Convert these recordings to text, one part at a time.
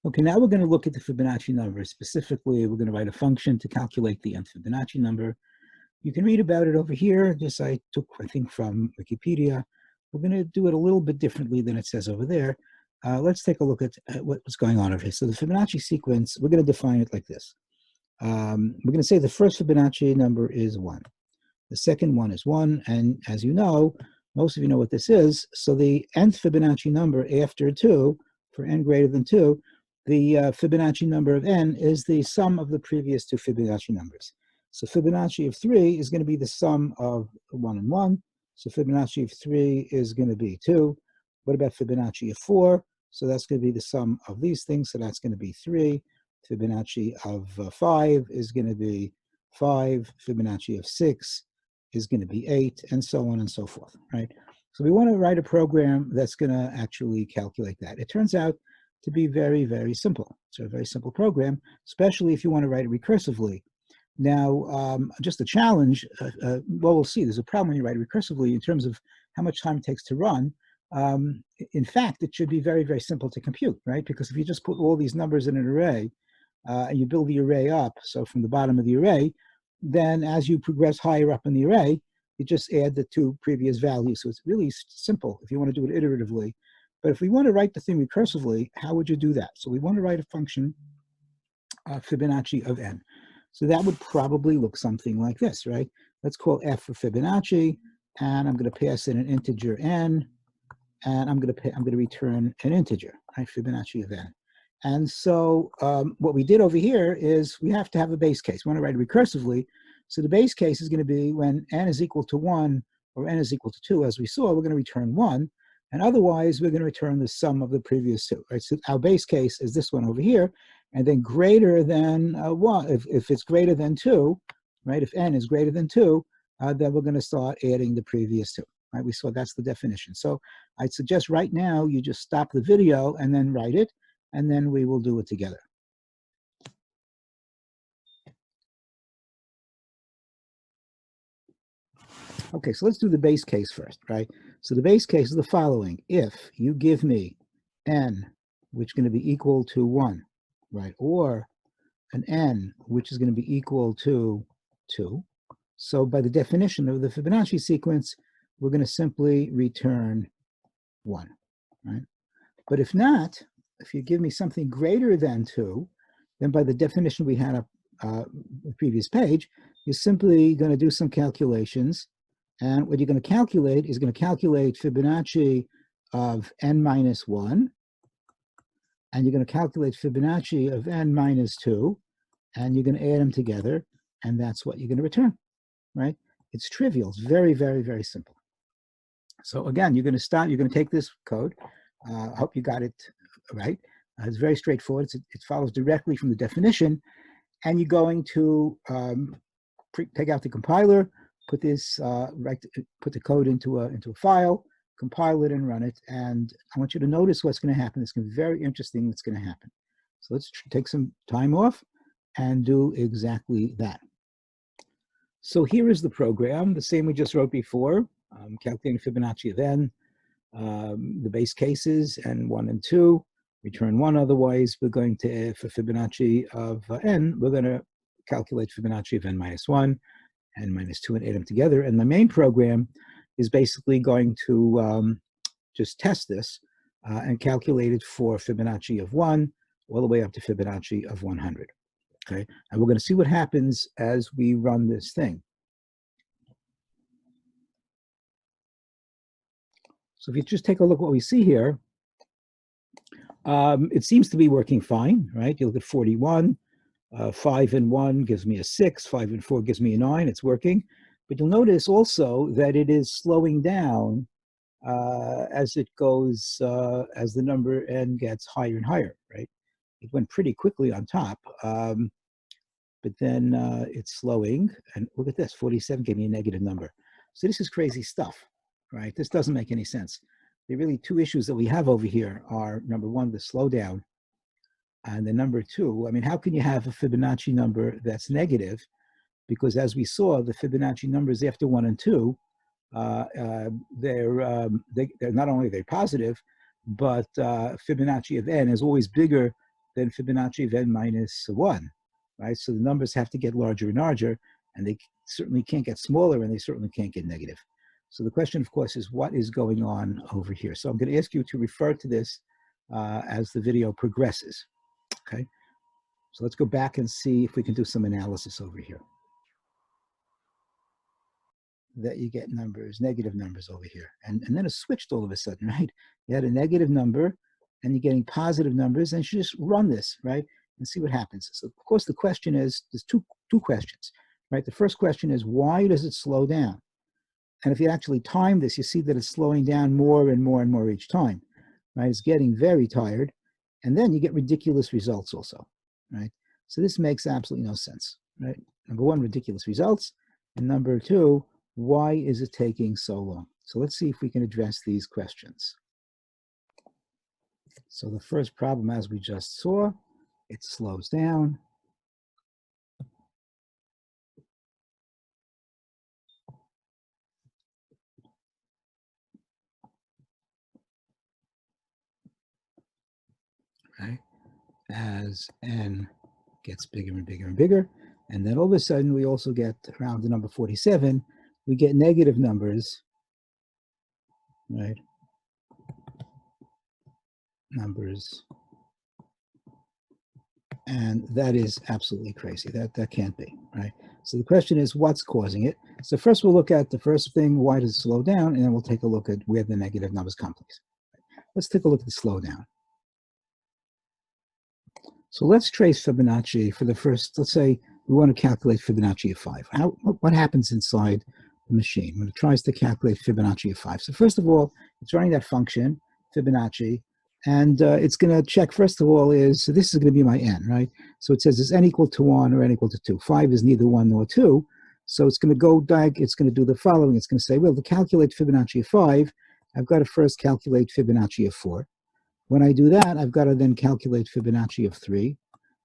Okay, now we're going to look at the Fibonacci number. Specifically, we're going to write a function to calculate the nth Fibonacci number. You can read about it over here. This I took, I think, from Wikipedia. We're going to do it a little bit differently than it says over there. Let's take a look at what's going on over here. So the Fibonacci sequence, we're going to define it like this. We're going to say the first Fibonacci number is 1. The second one is 1. And as you know, most of you know what this is. So the nth Fibonacci number after 2, for n greater than 2, the Fibonacci number of n is the sum of the previous two Fibonacci numbers. So Fibonacci of 3 is going to be the sum of 1 and 1. So Fibonacci of 3 is going to be 2. What about Fibonacci of 4? So that's going to be the sum of these things. So that's going to be 3. Fibonacci of 5 is going to be 5. Fibonacci of 6 is going to be 8, and so on and so forth, right? So we want to write a program that's going to actually calculate that. It turns out to be very, very simple. It's a very simple program, especially if you want to write it recursively. Now, just a challenge, well, we'll see. There's a problem when you write it recursively in terms of how much time it takes to run. In fact, it should be very, very simple to compute, right? Because if you just put all these numbers in an array and you build the array up, so from the bottom of the array, then as you progress higher up in the array, you just add the two previous values. So it's really simple if you want to do it iteratively. But if we want to write the thing recursively, how would you do that? So we want to write a function, Fibonacci of n. So that would probably look something like this, right? Let's call f for Fibonacci, and I'm going to pass in an integer n, and I'm going to return an integer, right? Fibonacci of n. And so what we did over here is we have to have a base case. We want to write it recursively. So the base case is going to be when n is equal to 1 or n is equal to 2, as we saw, we're going to return 1. And otherwise, we're going to return the sum of the previous two, right? So our base case is this one over here. And then greater than 1, if it's greater than 2, right? If n is greater than 2, then we're going to start adding the previous two, right? We saw that's the definition. So I'd suggest right now you just stop the video and then write it, and then we will do it together. Okay, so let's do the base case first, right? So the base case is the following. If you give me n, which is going to be equal to 1, right? Or an n, which is going to be equal to 2. So by the definition of the Fibonacci sequence, we're going to simply return 1, right? But if not, if you give me something greater than 2, then by the definition we had up the previous page, you're simply going to do some calculations. And what you're going to calculate is going to calculate Fibonacci of n minus 1. And you're going to calculate Fibonacci of n minus 2. And you're going to add them together. And that's what you're going to return, right? It's trivial. It's very, very, very simple. So again, you're going to start, you're going to take this code. I hope you got it right. It's very straightforward. It follows directly from the definition. And you're going to take out the compiler, put this put the code into a file, compile it, and run it. And I want you to notice what's going to happen. It's going to be very interesting what's going to happen. So let's take some time off and do exactly that. So here is the program, the same we just wrote before, calculating Fibonacci of n, the base cases, n 1 and 2, return 1. Otherwise, we're going to, for Fibonacci of n, we're going to calculate Fibonacci of n minus 1, n minus 2, and add them together. And the main program is basically going to just test this and calculate it for Fibonacci of 1 all the way up to Fibonacci of 100. Okay, and we're going to see what happens as we run this thing. So if you just take a look at what we see here, it seems to be working fine, right? You look at 41, 5 and 1 gives me a 6, 5 and 4 gives me a 9, it's working. But you'll notice also that it is slowing down as it goes, as the number n gets higher and higher, right? It went pretty quickly on top, but then it's slowing. And look at this, 47 gave me a negative number. So this is crazy stuff, right? This doesn't make any sense. The really two issues that we have over here are, number one, the slowdown, and then number two, I mean, how can you have a Fibonacci number that's negative? Because as we saw, the Fibonacci numbers after 1 and 2, they're not only they're positive, but Fibonacci of n is always bigger than Fibonacci of n minus 1, right? So the numbers have to get larger and larger, and they certainly can't get smaller, and they certainly can't get negative. So the question, of course, is what is going on over here? So I'm going to ask you to refer to this as the video progresses, okay? So let's go back and see if we can do some analysis over here. That you get numbers, negative numbers over here. And then it switched all of a sudden, right? You had a negative number, and you're getting positive numbers, and you just run this, right? And see what happens. So, of course, the question is, there's two questions, right? The first question is, why does it slow down? And if you actually time this, you see that it's slowing down more and more and more each time, right? It's getting very tired. And then you get ridiculous results also, right? So this makes absolutely no sense, right? Number one, ridiculous results. And number two, why is it taking so long? So let's see if we can address these questions. So the first problem, as we just saw, it slows down. Right? As n gets bigger and bigger and bigger. And then all of a sudden, we also get around the number 47, we get negative numbers, right? Numbers. And that is absolutely crazy. That can't be, right? So the question is, what's causing it? So first we'll look at the first thing, why does it slow down? And then we'll take a look at where the negative numbers come from. Let's take a look at the slowdown. So let's trace Fibonacci for the first, let's say we want to calculate Fibonacci of 5. What happens inside the machine when it tries to calculate Fibonacci of 5? So first of all, it's running that function, Fibonacci, and it's going to check, first of all, so this is going to be my n, right? So it says, is n equal to 1 or n equal to 2? 5 is neither 1 nor 2. So it's going to go, it's going to do the following. It's going to say, well, to calculate Fibonacci of 5, I've got to first calculate Fibonacci of 4. When I do that, I've got to then calculate Fibonacci of 3.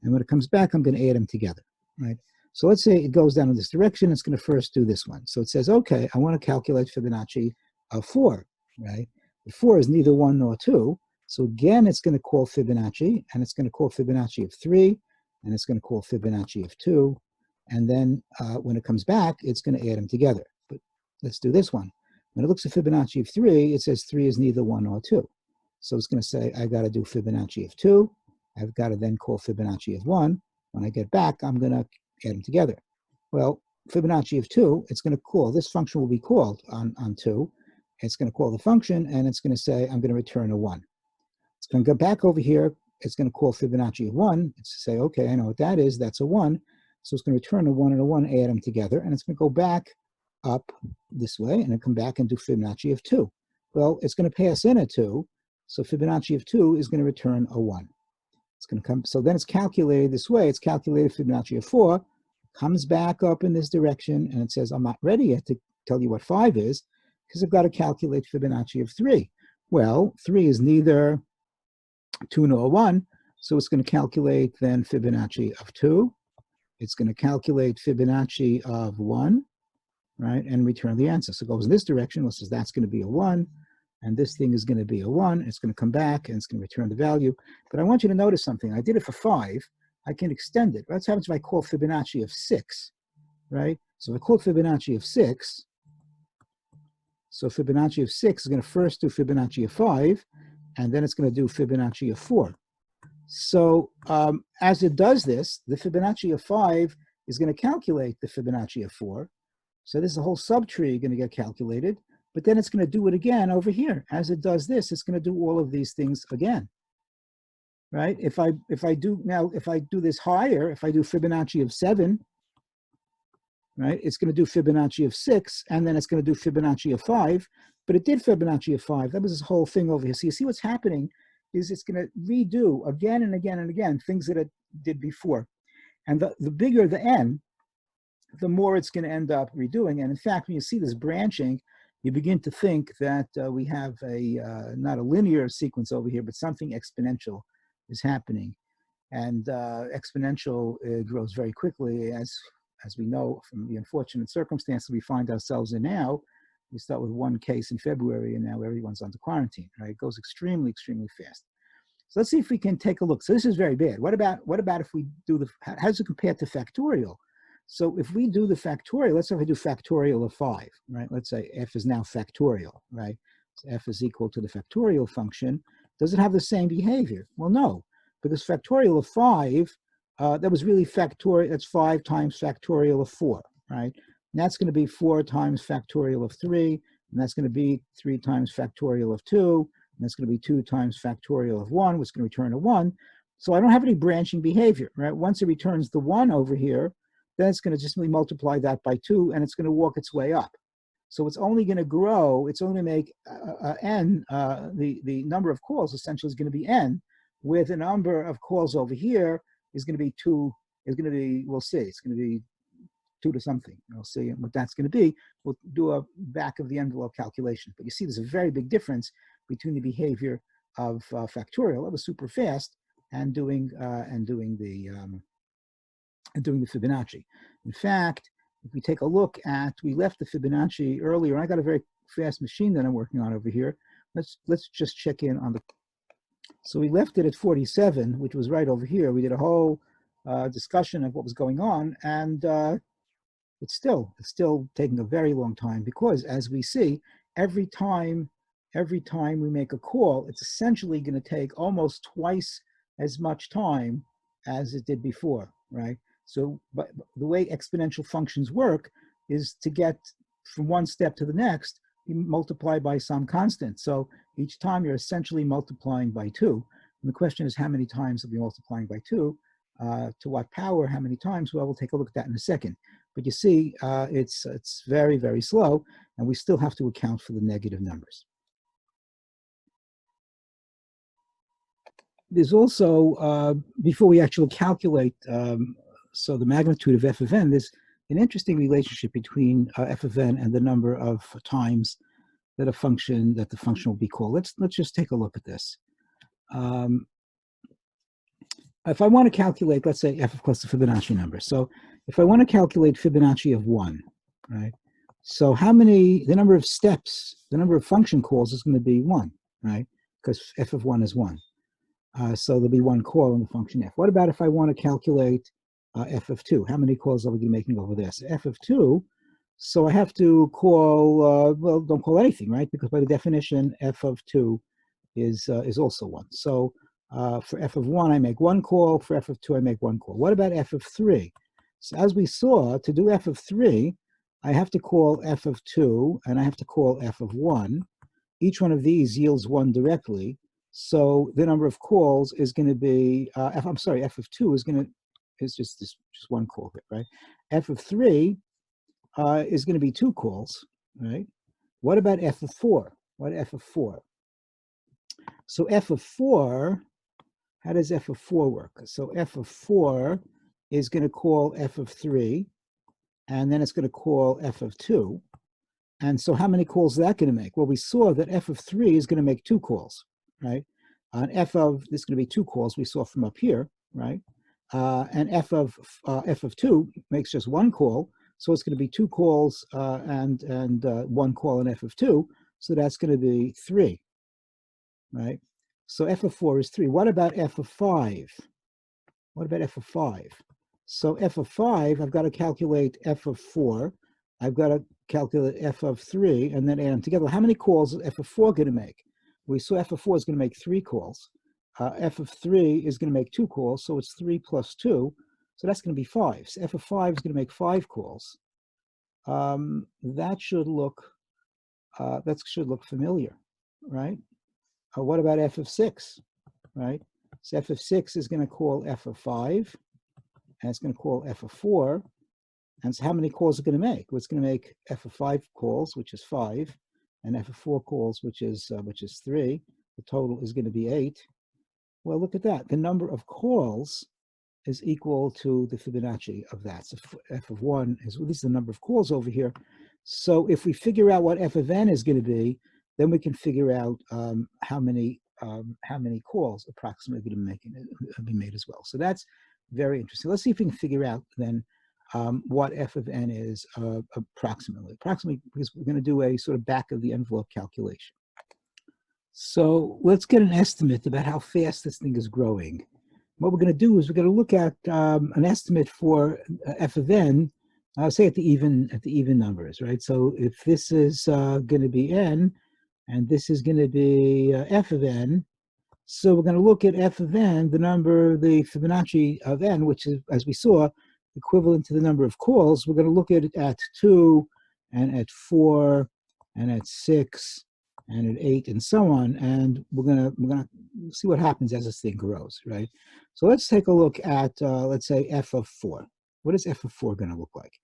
And when it comes back, I'm going to add them together, right? So let's say it goes down in this direction. It's going to first do this one. So it says, okay, I want to calculate Fibonacci of 4, right? But 4 is neither 1 nor 2. So again, it's going to call Fibonacci, and it's going to call Fibonacci of 3, and it's going to call Fibonacci of 2. And then when it comes back, it's going to add them together. But let's do this one. When it looks at Fibonacci of 3, it says 3 is neither 1 nor 2. So it's going to say, I got to do Fibonacci of 2. I've got to then call Fibonacci of 1. When I get back, I'm going to add them together. Well, Fibonacci of 2, it's going to call, this function will be called on 2. It's going to call the function, and it's going to say, I'm going to return a 1. It's going to go back over here. It's going to call Fibonacci of 1. It's to say, okay, I know what that is. That's a 1. So it's going to return a 1 and a 1, add them together, and it's going to go back up this way, and then come back and do Fibonacci of 2. Well, it's going to pass in a 2. So Fibonacci of 2 is going to return a 1. It's going to come, so then it's calculated this way. It's calculated Fibonacci of 4, comes back up in this direction, and it says, I'm not ready yet to tell you what 5 is, because I've got to calculate Fibonacci of 3. Well, 3 is neither 2 nor 1, so it's going to calculate then Fibonacci of 2. It's going to calculate Fibonacci of 1, right, and return the answer. So it goes in this direction. It says that's going to be a 1. And this thing is going to be a 1. It's going to come back, and it's going to return the value. But I want you to notice something. I did it for 5. I can extend it. What happens if I call Fibonacci of 6, right? So if I call Fibonacci of 6, so Fibonacci of 6 is going to first do Fibonacci of 5, and then it's going to do Fibonacci of 4. So as it does this, the Fibonacci of 5 is going to calculate the Fibonacci of 4. So this is a whole subtree going to get calculated. But then it's going to do it again over here. As it does this, it's going to do all of these things again, right? If I do this higher, if I do Fibonacci of 7, right, it's going to do Fibonacci of 6, and then it's going to do Fibonacci of 5. But it did Fibonacci of 5. That was this whole thing over here. So you see what's happening is it's going to redo again and again and again things that it did before. And the bigger the n, the more it's going to end up redoing. And in fact, when you see this branching, you begin to think that we have not a linear sequence over here, but something exponential is happening. And exponential grows very quickly, as we know from the unfortunate circumstances we find ourselves in now. We start with one case in February, and now everyone's under quarantine, right? It goes extremely, extremely fast. So let's see if we can take a look. So this is very bad. What about if we do how does it compare to factorial? So if we do the factorial, let's say if I do factorial of 5, right? Let's say f is now factorial, right? So f is equal to the factorial function. Does it have the same behavior? Well, no, because factorial of 5, that was really factorial. That's 5 times factorial of 4, right? And that's going to be 4 times factorial of 3, and that's going to be 3 times factorial of 2, and that's going to be 2 times factorial of 1, which is going to return a 1. So I don't have any branching behavior, right? Once it returns the 1 over here, then it's going to just multiply that by 2, and it's going to walk its way up. So it's only going to grow, it's only going to make n, the number of calls essentially is going to be n, with a number of calls over here is going to be 2, is going to be, we'll see, it's going to be 2 to something. We'll see what that's going to be. We'll do a back of the envelope calculation. But you see there's a very big difference between the behavior of factorial, that was super fast, and doing the Fibonacci. In fact, if we take a look at, we left the Fibonacci earlier. I got a very fast machine that I'm working on over here. Let's just check in on the. So we left it at 47, which was right over here. We did a whole discussion of what was going on, and it's still taking a very long time, because as we see, every time we make a call, it's essentially going to take almost twice as much time as it did before, right? So, but the way exponential functions work is to get from one step to the next, you multiply by some constant. So each time you're essentially multiplying by 2. And the question is, how many times are we multiplying by 2? To what power? How many times? Well, we'll take a look at that in a second. But you see, it's very, very slow, and we still have to account for the negative numbers. There's also, before we actually calculate, so the magnitude of f of n, there's an interesting relationship between f of n and the number of times that the function will be called. Let's just take a look at this. If I want to calculate, let's say f of plus the Fibonacci number. So if I want to calculate Fibonacci of 1, right? So the number of steps, the number of function calls is going to be 1, right? Because f of 1 is 1. So there'll be 1 call in the function f. What about if I want to calculate f of 2? How many calls are we making over there? So f of 2, so I have to call, well, don't call anything, right? Because by the definition, f of 2 is also 1. So for f of 1, I make 1 call. For f of 2, I make 1 call. What about f of 3? So as we saw, to do f of 3, I have to call f of 2, and I have to call f of 1. Each one of these yields 1 directly. So the number of calls is going to be, f of 2 is just 1 call here, right? F of 3 is going to be 2 calls, right? What about f of 4? What f of 4? So f of 4, how does f of 4 work? So f of 4 is going to call f of 3, and then it's going to call f of 2. And so how many calls is that going to make? Well, we saw that f of 3 is going to make 2 calls, right? And this is going to be 2 calls we saw from up here, right? And f of 2 makes just 1 call, so it's going to be 2 calls and 1 call in f of 2, so that's going to be 3, right? So f of 4 is 3. What about f of 5? What about f of 5? So f of 5, I've got to calculate f of 4. I've got to calculate f of 3, and then add them together. How many calls is f of 4 going to make? We saw f of 4 is going to make 3 calls. F of 3 is going to make 2 calls, so it's 3 plus 2. So that's going to be 5. So f of 5 is going to make 5 calls. That should look familiar, right? What about f of 6, right? So f of 6 is going to call f of 5, and it's going to call f of 4. And so how many calls is it going to make? Well, it's going to make f of 5 calls, which is 5, and f of 4 calls, which is 3. The total is going to be 8. Well, look at that. The number of calls is equal to the Fibonacci of that. So f of 1 is, well, this is the number of calls over here. So if we figure out what f of n is going to be, then we can figure out how many calls approximately going to be made as well. So that's very interesting. Let's see if we can figure out then what f of n is approximately, because we're going to do a sort of back of the envelope calculation. So let's get an estimate about how fast this thing is growing. What we're going to do is we're going to look at an estimate for f of n, say at the even numbers, right? So if this is going to be n, and this is going to be f of n, so we're going to look at f of n, the number, the Fibonacci of n, which is, as we saw, equivalent to the number of calls. We're going to look at it at 2, and at 4, and at 6, and at 8, and so on. And we're gonna see what happens as this thing grows, right? So let's take a look at, let's say, f of 4. What is f of 4 going to look like?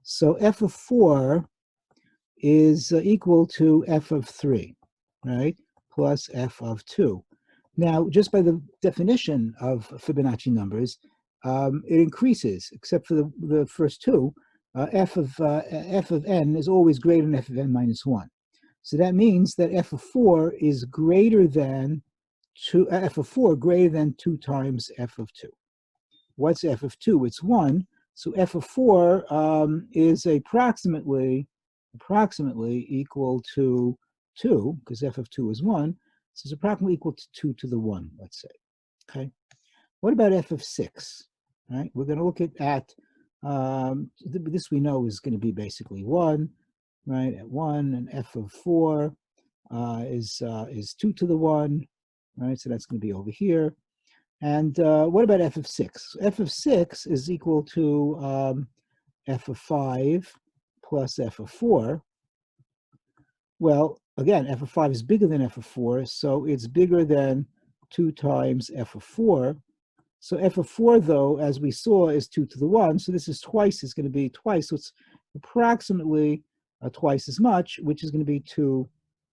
So f of 4 is equal to f of 3, right, plus f of 2. Now, just by the definition of Fibonacci numbers, it increases, except for the first two. F of n is always greater than f of n minus 1. So that means that f of 4 is greater than f of 4 greater than 2 times f of 2. What's f of 2? It's 1. So f of 4 is approximately equal to 2, because f of 2 is 1. So it's approximately equal to 2 to the 1, let's say. Okay. What about f of 6? Right. We're going to look at this we know is going to be basically 1, right? At 1, and f of 4 is 2 to the 1, right? So that's going to be over here. And what about f of 6? F of 6 is equal to f of 5 plus f of 4. Well, again, f of 5 is bigger than f of 4, so it's bigger than 2 times f of 4. So f of 4, though, as we saw, is 2 to the 1, so this is twice, it's going to be twice, so it's approximately twice as much, which is going to be 2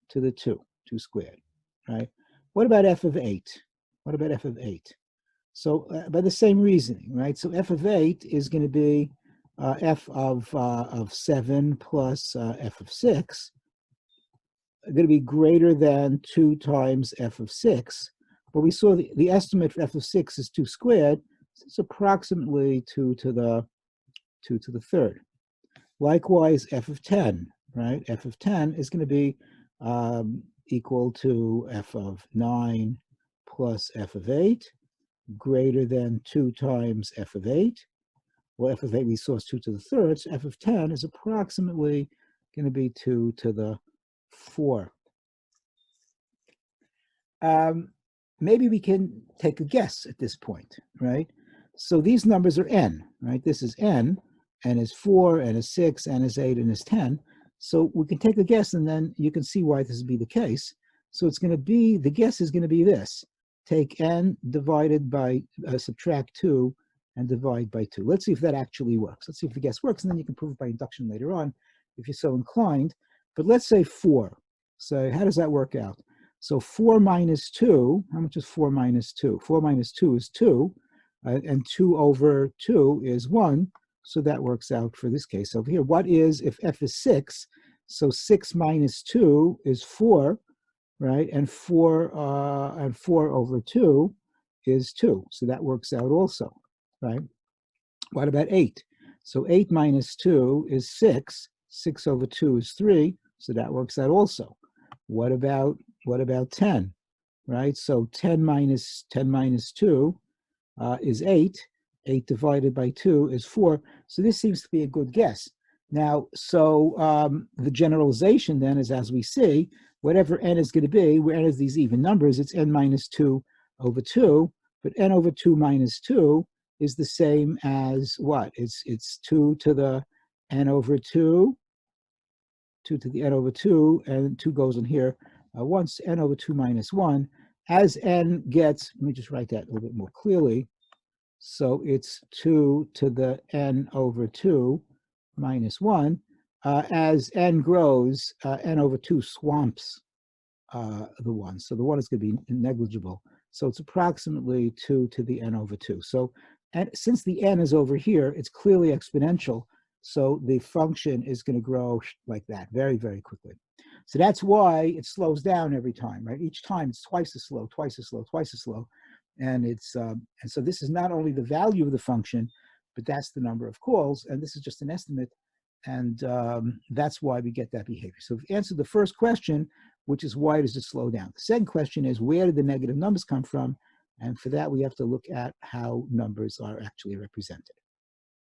to the 2 squared, right? What about f of 8? What about f of 8? So by the same reasoning, right? So f of 8 is going to be f of 7 plus f of 6, going to be greater than 2 times f of 6. But we saw the estimate for f of 6 is 2 squared. So it's approximately 2 to the 3rd. Likewise, f of 10, right? F of 10 is going to be equal to f of 9 plus f of 8, greater than 2 times f of 8. Well, f of 8 we saw is 2 to the 3rd, so f of 10 is approximately going to be 2 to the 4. Maybe we can take a guess at this point, right? So these numbers are n, right? This is n is 4, n is 6, n is 8, and is 10. So we can take a guess, and then you can see why this would be the case. So it's going to be, the guess is going to be this. Take n divided by, subtract 2, and divide by 2. Let's see if that actually works. Let's see if the guess works, and then you can prove it by induction later on, if you're so inclined. But let's say 4. So how does that work out? So 4 minus 2, how much is 4 minus 2? 4 minus 2 is 2, and 2 over 2 is 1. So that works out for this case over here. What is, if f is 6, so 6 minus 2 is 4, right? And 4 over 2 is 2. So that works out also, right? What about 8? So 8 minus 2 is 6. 6 over 2 is 3. So that works out also. What about 10, right? So 10 minus 2 is 8. 8 divided by 2 is 4. So this seems to be a good guess. Now, so the generalization then is, as we see, whatever n is going to be, where n is these even numbers, it's n minus 2 over 2. But n over 2 minus 2 is the same as what? It's 2 to the n over 2, 2 to the n over 2, and 2 goes in here once, n over 2 minus 1. As n gets, let me just write that a little bit more clearly. So it's 2 to the n over 2 minus 1. As n grows, n over 2 swamps the 1. So the 1 is going to be negligible. So it's approximately 2 to the n over 2. So and since the n is over here, it's clearly exponential. So the function is going to grow like that very, very quickly. So that's why it slows down every time, right? Each time it's twice as slow, twice as slow, twice as slow. And it's and so this is not only the value of the function, but that's the number of calls. And this is just an estimate. And that's why we get that behavior. So if you answer the first question, which is why does it slow down? The second question is, where did the negative numbers come from? And for that, we have to look at how numbers are actually represented.